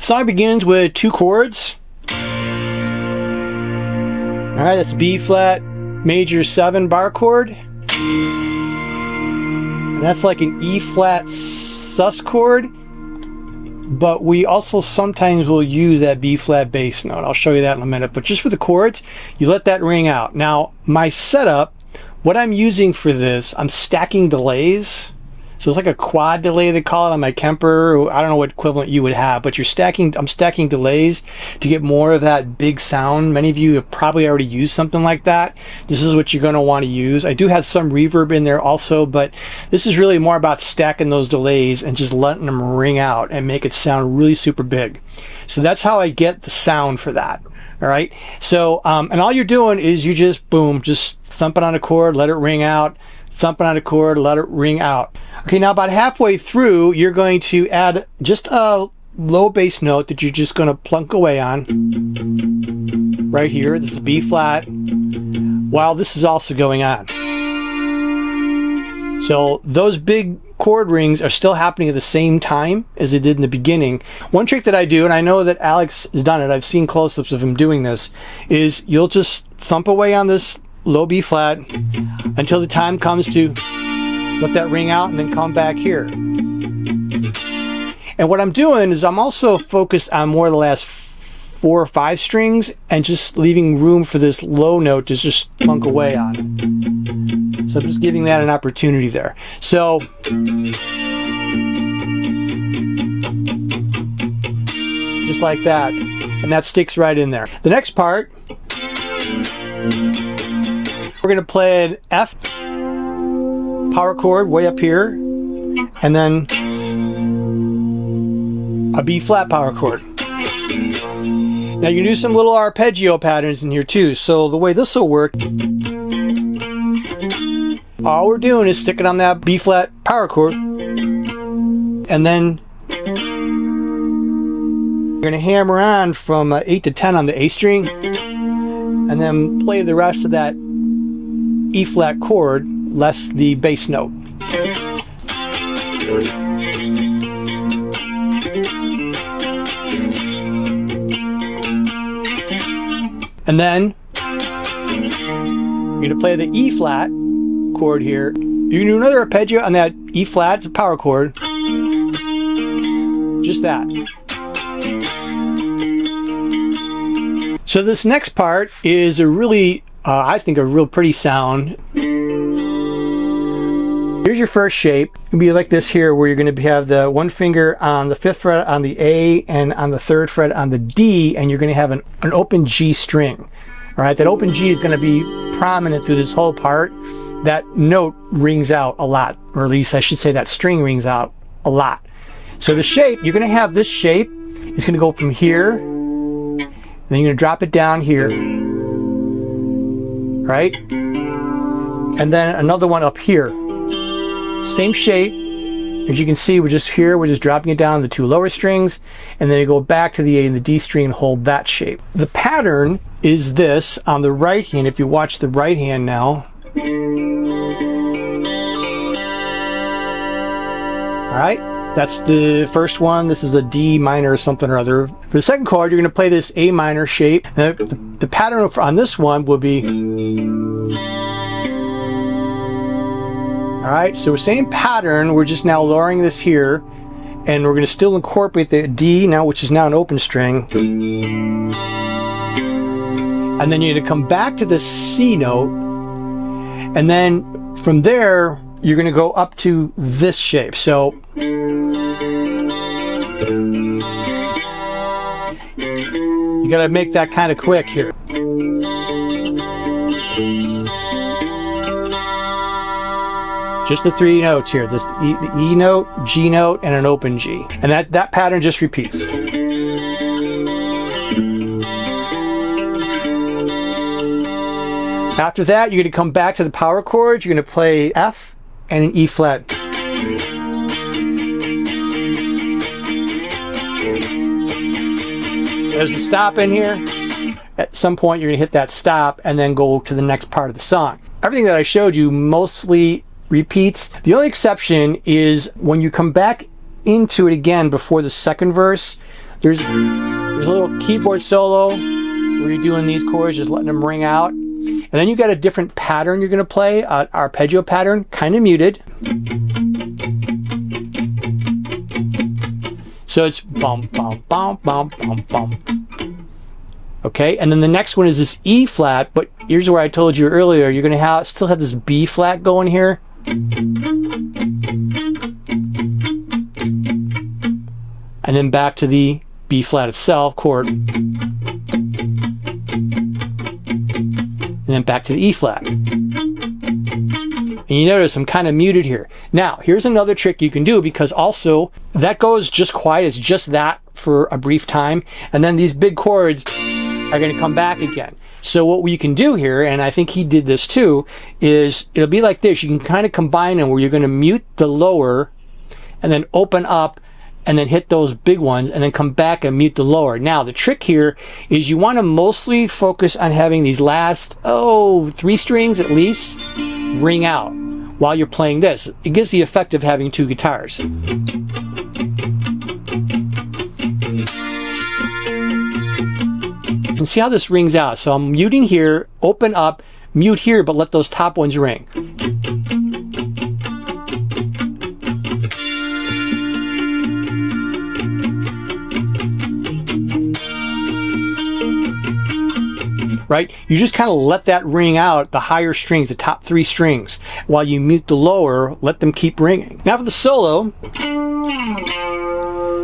Song begins with 2 chords. All right, that's B flat major 7 bar chord. And that's like an E flat sus chord. But we also sometimes will use that B flat bass note. I'll show you that in a minute. But just for the chords, you let that ring out. Now, my setup, what I'm using for this, I'm stacking delays. So it's like a quad delay, they call it on my Kemper. I don't know what equivalent you would have, but I'm stacking delays to get more of that big sound. Many of you have probably already used something like that. This is what you're going to want to use. I do have some reverb in there also, but this is really more about stacking those delays and just letting them ring out and make it sound really super big. So that's how I get the sound for that. All right. So, and all you're doing is you just, boom, just thump it on a chord, let it ring out. Thump it on a chord, let it ring out. Okay, now about halfway through, you're going to add just a low bass note that you're just going to plunk away on. Right here, this is B flat, while this is also going on. So those big chord rings are still happening at the same time as they did in the beginning. One trick that I do, and I know that Alex has done it, I've seen close-ups of him doing this, is you'll just thump away on this low B flat until the time comes to let that ring out and then come back here. And what I'm doing is I'm also focused on more of the last 4 or 5 strings and just leaving room for this low note to just plunk away on. So I'm just giving that an opportunity there. So just like that, and that sticks right in there. The next part, we're going to play an F power chord way up here, and then a B flat power chord. Now you can do some little arpeggio patterns in here too. So the way this will work, all we're doing is sticking on that B flat power chord, and then we're going to hammer on from 8 to 10 on the A string, and then play the rest of that E flat chord less the bass note. And then you're going to play the E flat chord here. You can do another arpeggio on that E flat, it's a power chord. Just that. So this next part is a really I think a real pretty sound. Here's your first shape. It'll be like this here, where you're going to have the 1 finger on the 5th fret on the A and on the 3rd fret on the D, and you're going to have an open G string. All right, that open G is going to be prominent through this whole part. That note rings out a lot, or at least I should say that string rings out a lot. So the shape, you're going to have this shape. It's going to go from here, and then you're going to drop it down here. Right? And then another one up here. Same shape. As you can see, we're just dropping it down the 2 lower strings, and then you go back to the A and the D string and hold that shape. The pattern is this on the right hand. If you watch the right hand now. All right, that's the first one. This is a D minor or something or other. For the second chord, you're going to play this A minor shape. The pattern on this one will be. All right, so same pattern. We're just now lowering this here, and we're going to still incorporate the D now, which is now an open string. And then you're going to come back to the C note, and then from there you're going to go up to this shape. So you got to make that kind of quick here. Just the 3 notes here, just the E note, G note, and an open G. And that pattern just repeats. After that, you're going to come back to the power chords. You're going to play F and an E flat. There's the stop in here. At some point, you're going to hit that stop and then go to the next part of the song. Everything that I showed you mostly repeats. The only exception is when you come back into it again before the second verse, There's a little keyboard solo where you're doing these chords, just letting them ring out. And then you got a different pattern you're going to play, an arpeggio pattern, kind of muted. So it's bum, bum, bum, bum, bum, bum. Okay, and then the next one is this E flat, but here's where I told you earlier, you're going to still have this B flat going here. And then back to the B flat itself, chord. And then back to the E flat. And you notice I'm kind of muted here. Now, here's another trick you can do, because also that goes just quiet. It's just that for a brief time. And then these big chords are going to come back again. So what we can do here, and I think he did this too, is it'll be like this. You can kind of combine them where you're going to mute the lower and then open up and then hit those big ones and then come back and mute the lower. Now, the trick here is you want to mostly focus on having these last, 3 strings at least ring out while you're playing this. It gives the effect of having 2 guitars. And see how this rings out. So I'm muting here, open up, mute here, but let those top ones ring. Right? You just kind of let that ring out, the higher strings, the top 3 strings, while you mute the lower, let them keep ringing. Now for the solo,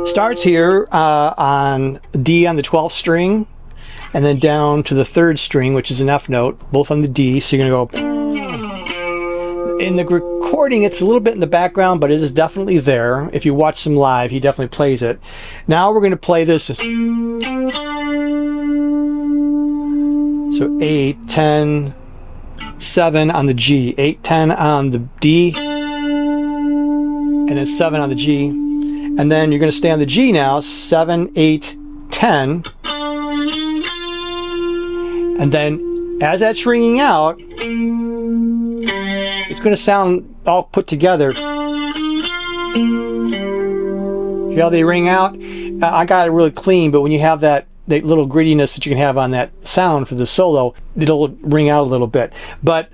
starts here on D on the 12th string, and then down to the 3rd string, which is an F note, both on the D, so you're going to go. In the recording, it's a little bit in the background, but it is definitely there. If you watch some live, he definitely plays it. Now we're going to play this. So 8, 10, 7 on the G, 8, 10 on the D, and then 7 on the G. And then you're going to stay on the G now, 7, 8, 10. And then as that's ringing out, it's going to sound all put together. See how they ring out? I got it really clean, but when you have that little grittiness that you can have on that sound for the solo, it'll ring out a little bit. But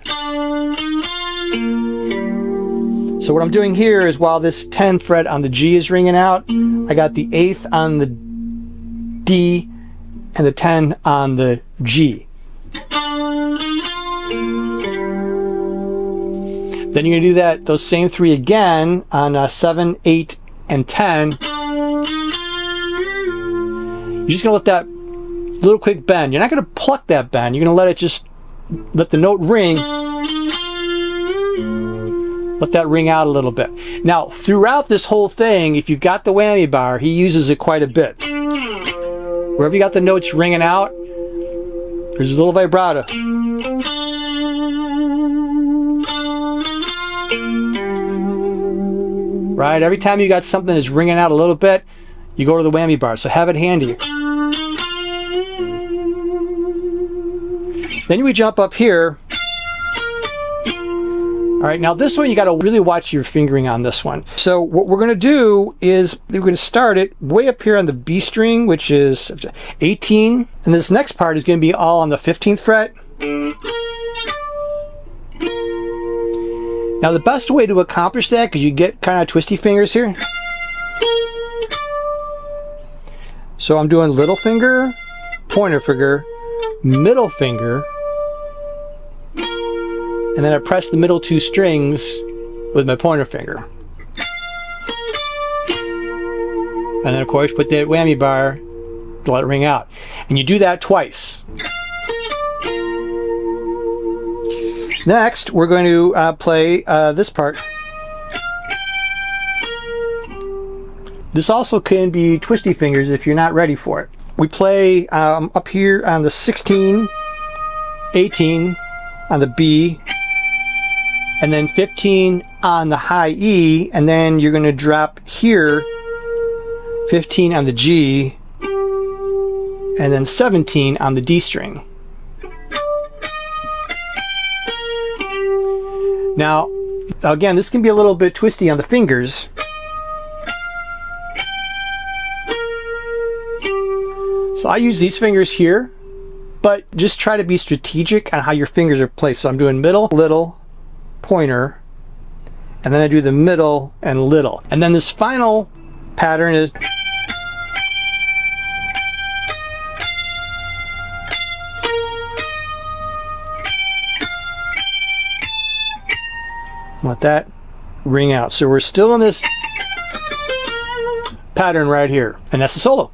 so what I'm doing here is, while this 10th fret on the G is ringing out, I got the 8th on the D and the 10 on the G. Then you're going to do those same 3 again on 7, 8, and 10. You're just going to let that little quick bend. You're not going to pluck that bend. You're going to let it just, let the note ring. Let that ring out a little bit. Now, throughout this whole thing, if you've got the whammy bar, he uses it quite a bit. Wherever you got the notes ringing out, there's a little vibrato. Right? Every time you got something that's ringing out a little bit, you go to the whammy bar. So have it handy. Then we jump up here. All right, now this one you got to really watch your fingering on this one. So what we're going to do is we're going to start it way up here on the B string, which is 18. And this next part is going to be all on the 15th fret. Now the best way to accomplish that, because you get kind of twisty fingers here. So I'm doing little finger, pointer finger, middle finger, and then I press the middle 2 strings with my pointer finger. And then of course put that whammy bar to let it ring out. And you do that twice. Next, we're going to play this part. This also can be twisty fingers if you're not ready for it. We play up here on the 16, 18 on the B, and then 15 on the high E, and then you're going to drop here 15 on the G, and then 17 on the D string. Now, again, this can be a little bit twisty on the fingers. So I use these fingers here, but just try to be strategic on how your fingers are placed. So I'm doing middle, little, pointer, and then I do the middle and little. And then this final pattern is let that ring out. So we're still in this pattern right here, and that's the solo.